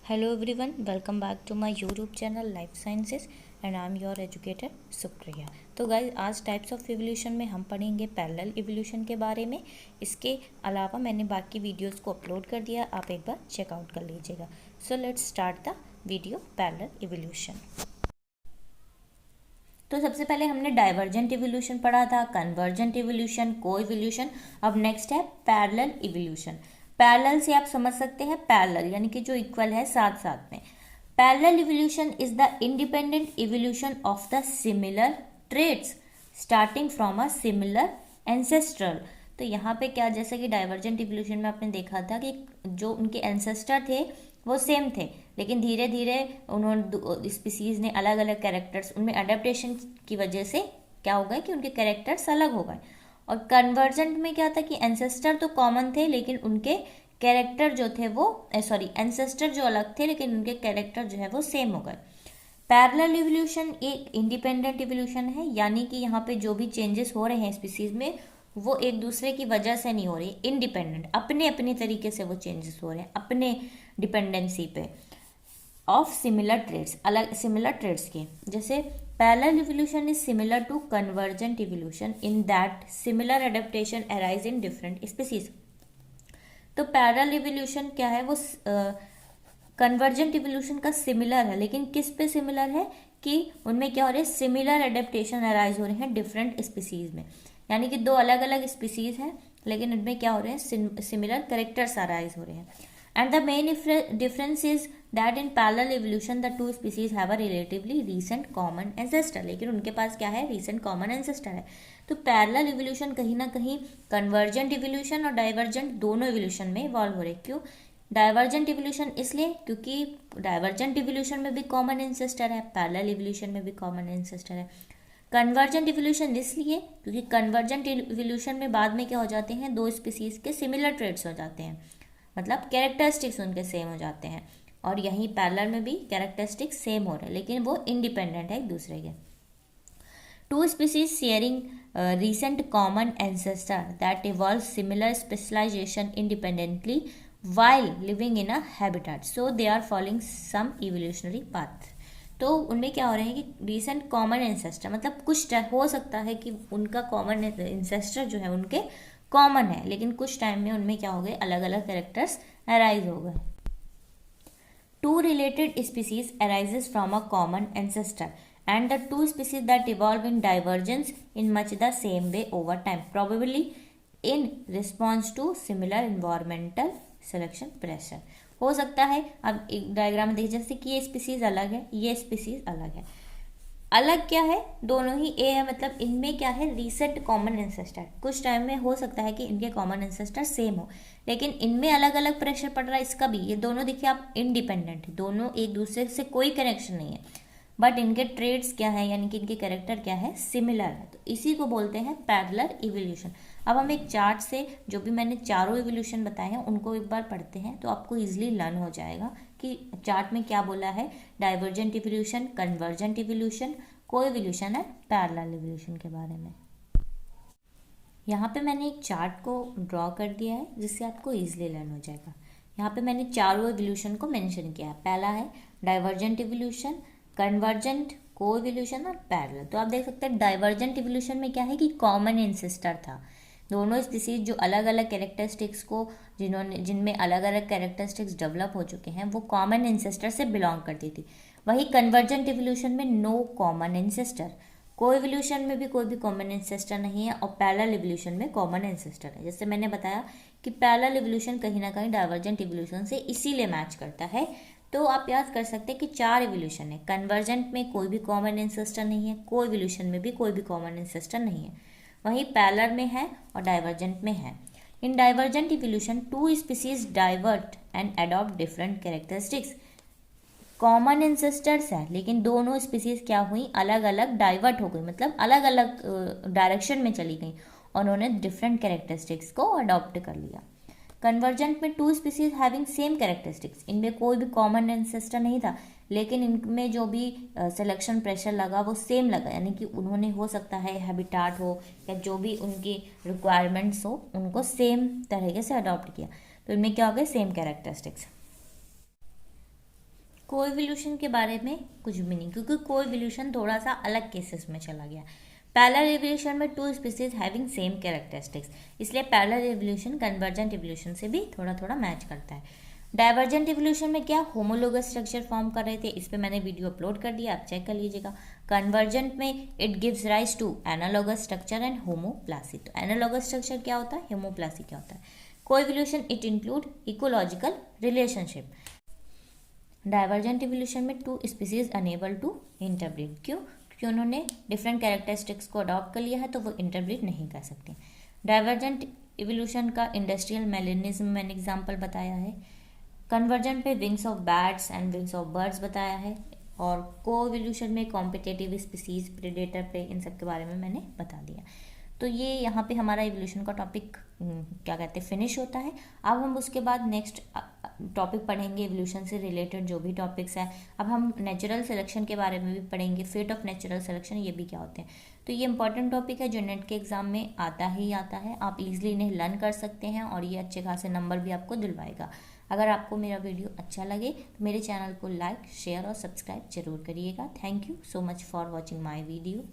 Hello everyone, welcome back to my YouTube channel Life Sciences and I am your educator Supriya. तो guys आज types of evolution में हम पढ़ेंगे parallel evolution के बारे में। इसके अलावा मैंने बाकी वीडियोस को अपलोड कर दिया, आप एक बार चेकआउट कर लीजिएगा। So let's start the video parallel evolution. तो सबसे पहले हमने डाइवर्जेंट इवोल्यूशन पढ़ा था, कन्वर्जेंट इवोल्यूशन, को इवोल्यूशन। अब नेक्स्ट है पैरेलल इवोल्यूशन। पैरेलल से आप समझ सकते हैं पैरेलल यानी कि जो इक्वल है, साथ साथ में। Parallel evolution is the independent evolution of the similar traits starting from a similar ancestral. तो यहाँ पे क्या, जैसे कि डाइवर्जेंट इवोल्यूशन में आपने देखा था कि जो उनके एंसेस्टर थे वो सेम थे, लेकिन धीरे धीरे उन्होंने स्पीसीज ने अलग अलग कैरेक्टर्स, उनमें अडेप्टेशन की वजह से क्या हो गए कि उनके कैरेक्टर्स अलग हो गए। और कन्वर्जेंट में क्या था कि एंसेस्टर तो कॉमन थे लेकिन उनके कैरेक्टर जो थे वो एंसेस्टर जो अलग थे लेकिन उनके कैरेक्टर जो है वो सेम हो गए। पैरेलल इवोल्यूशन एक इंडिपेंडेंट इवोल्यूशन है, यानी कि यहाँ पे जो भी चेंजेस हो रहे हैं स्पीसीज में वो एक दूसरे की वजह से नहीं हो रही, इंडिपेंडेंट अपने अपने तरीके से वो चेंजेस हो रहे हैं, अपने डिपेंडेंसी पे ऑफ सिमिलर ट्रेड्स, अलग सिमिलर ट्रेड्स के। जैसे parallel evolution is similar to convergent evolution in that similar adaptation arise in different species. तो पैरेलल इवोल्यूशन क्या है, वो कन्वर्जेंट इवोल्यूशन का सिमिलर है, लेकिन किस पे सिमिलर है कि उनमें क्या हो रहा है, सिमिलर एडेप्टेशन अराइज हो रहे हैं डिफरेंट स्पीसीज में। यानी कि दो अलग अलग स्पीसीज हैं लेकिन उनमें क्या हो रहे हैं, सिमिलर कैरेक्टर्स अराइज हो रहे हैं। And the main difference is that in parallel evolution the two species have a relatively recent common ancestor, लेकिन उनके पास क्या है, रीसेंट कॉमन एंसेस्टर है। तो पैरेलल इवोल्यूशन कहीं ना कहीं कन्वर्जेंट इवोल्यूशन और डाइवर्जेंट दोनों इवोल्यूशन में इवॉल्व हो रहे हैं। क्यों डाइवर्जेंट इवोल्यूशन, इसलिए क्योंकि डाइवर्जेंट इवोल्यूशन में भी कॉमन एंसेस्टर है, पैरेलल इवोल्यूशन में भी कॉमन एंसेस्टर है। कन्वर्जेंट इवोल्यूशन इसलिए क्योंकि कन्वर्जेंट इवोल्यूशन में बाद में क्या हो जाते हैं, दो स्पीसीज के सिमिलर ट्रेड्स हो जाते हैं, मतलब कैरेक्टरिस्टिक्स उनके सेम हो जाते हैं। और यहीं पैरेलल में भी कैरेक्टरिस्टिक्स सेम हो रहे हैं लेकिन वो इंडिपेंडेंट है एक दूसरे के। Two species sharing recent common ancestor that evolved similar specialization independently while living in a habitat, so they are following some evolutionary path। तो उनमें क्या हो रहे हैं कि रिसेंट कॉमन एंसेस्टर, मतलब कुछ हो सकता है कि उनका कॉमन एंसेस्टर जो है उनके कॉमन है, लेकिन कुछ टाइम में उनमें क्या हो गए, अलग अलग कैरेक्टर्स अराइज हो गए। Two related species arises from a common ancestor and the two species that evolve in divergence in much the same way over time, probably in response to similar environmental selection pressure। हो सकता है, अब एक diagram में देखिए, जैसे कि ये स्पीसीज अलग है, ये स्पीसीज अलग है। अलग क्या है, दोनों ही ए है, मतलब इनमें क्या है, रीसेंट कॉमन एंसेस्टर। कुछ टाइम में हो सकता है कि इनके कॉमन एंसेस्टर सेम हो लेकिन इनमें अलग अलग प्रेशर पड़ रहा है, इसका भी। ये दोनों देखिए आप इंडिपेंडेंट, दोनों एक दूसरे से कोई कनेक्शन नहीं है, बट इनके ट्रेड्स क्या है, यानी कि इनके कैरेक्टर क्या है, सिमिलर है। तो इसी को बोलते हैं पैरेलल इवोल्यूशन। अब हम एक चार्ट से जो भी मैंने चारों इवोल्यूशन बताए हैं उनको एक बार पढ़ते हैं तो आपको इजीली लर्न हो जाएगा कि चार्ट में क्या बोला है, डाइवर्जेंट इवोल्यूशन, कन्वर्जेंट इवोल्यूशन, को इवोल्यूशन एंड पैरेलल इवोल्यूशन के बारे में। यहाँ पे मैंने एक चार्ट को ड्रॉ कर दिया है जिससे आपको इजीली लर्न हो जाएगा। यहाँ पे मैंने चारों इवोल्यूशन को मेंशन किया है। पहला है डाइवर्जेंट इवोल्यूशन, कन्वर्जेंट, को इवोल्यूशन और पैरेलल। तो आप देख सकते हैं डाइवर्जेंट इवोल्यूशन में क्या है कि कॉमन एंसेस्टर था, दोनों स्पीसीज जो अलग अलग कैरेक्टरिस्टिक्स को, जिनमें अलग अलग कैरेक्टरिस्टिक्स डेवलप हो चुके हैं, वो कॉमन एंसेस्टर से बिलोंग करती थी। वही कन्वर्जेंट इवोल्यूशन में नो कॉमन एंसेस्टर, को इवोल्यूशन में भी कोई भी कॉमन एंसेस्टर नहीं है और पैरेलल इवोल्यूशन में कॉमन एंसेस्टर है। जैसे मैंने बताया कि पैरेलल इवोल्यूशन कहीं ना कहीं डाइवर्जेंट इवोल्यूशन से इसीलिए मैच करता है। तो आप याद कर सकते हैं कि चार इवोल्यूशन है, कन्वर्जेंट में कोई भी कॉमन एंसेस्टर नहीं है, को इवोल्यूशन में भी कोई भी कॉमन एंसेस्टर नहीं है, वहीं पैरेलल में है और डाइवर्जेंट में है। In divergent evolution two species divert and adopt different characteristics. Common ancestors है लेकिन दोनों स्पीसीज क्या हुई, अलग अलग डाइवर्ट हो गई, मतलब अलग अलग डायरेक्शन में चली गई और उन्होंने डिफरेंट कैरेक्टरिस्टिक्स को अडॉप्ट कर लिया। कन्वर्जेंट में two species having same characteristics, इनमें कोई भी कॉमन एंसेस्टर नहीं था लेकिन इनमें जो भी सिलेक्शन प्रेशर लगा वो सेम लगा, यानी कि उन्होंने, हो सकता है हैबिटाट हो या जो भी उनकी रिक्वायरमेंट्स हो, उनको सेम तरीके से अडॉप्ट किया, तो इनमें क्या हो गया, सेम कैरेक्टरिस्टिक्स। कोएवोल्यूशन के बारे में कुछ भी नहीं, क्योंकि कोएवोल्यूशन थोड़ा सा अलग केसेस में चला गया। पैरेलल इवोल्यूशन में two species having same characteristics, इसलिए पैरेलल इवोल्यूशन कन्वर्जेंट इवोल्यूशन से भी थोड़ा थोड़ा मैच करता है। डाइवर्जेंट इवोल्यूशन में क्या होमोलोगस स्ट्रक्चर फॉर्म कर रहे थे, इस पे मैंने वीडियो अपलोड कर दिया, आप चेक कर लीजिएगा। कन्वर्जेंट में it gives rise to analogous structure and homoplasy. तो एनालॉगस स्ट्रक्चर क्या होता है, होमोप्लासी क्या होता है। Coevolution it include ecological relationship. Divergent evolution में two species unable to interbreed, क्यों, क्योंकि उन्होंने डिफरेंट कैरेक्टरिस्टिक्स को अडॉप्ट कर लिया है तो वो इंटरब्रीड नहीं कर सकते। डाइवर्जेंट इवोल्यूशन का इंडस्ट्रियल मेलेनिज्म मैंने एग्जाम्पल बताया है। कन्वर्जेंट पे wings of bats and wings of birds बताया है, और कोएवोल्यूशन में कॉम्पिटेटिव स्पीसीज, प्रेडेटर पे, इन सब के बारे में मैंने बता दिया। तो ये यहाँ पे हमारा इवोल्यूशन का टॉपिक क्या कहते हैं फिनिश होता है। अब हम उसके बाद नेक्स्ट टॉपिक पढ़ेंगे इवोल्यूशन से रिलेटेड जो भी टॉपिक्स हैं। अब हम नेचुरल सिलेक्शन के बारे में भी पढ़ेंगे, फेट ऑफ नेचुरल सिलेक्शन, ये भी क्या होते हैं। तो ये इंपॉर्टेंट टॉपिक है जो नेट के एग्जाम में आता ही आता है, आप इजीली इन्हें लर्न कर सकते हैं और ये अच्छे खासे नंबर भी आपको दिलवाएगा। अगर आपको मेरा वीडियो अच्छा लगे तो मेरे चैनल को लाइक, शेयर और सब्सक्राइब जरूर करिएगा। Thank you so much for watching my video.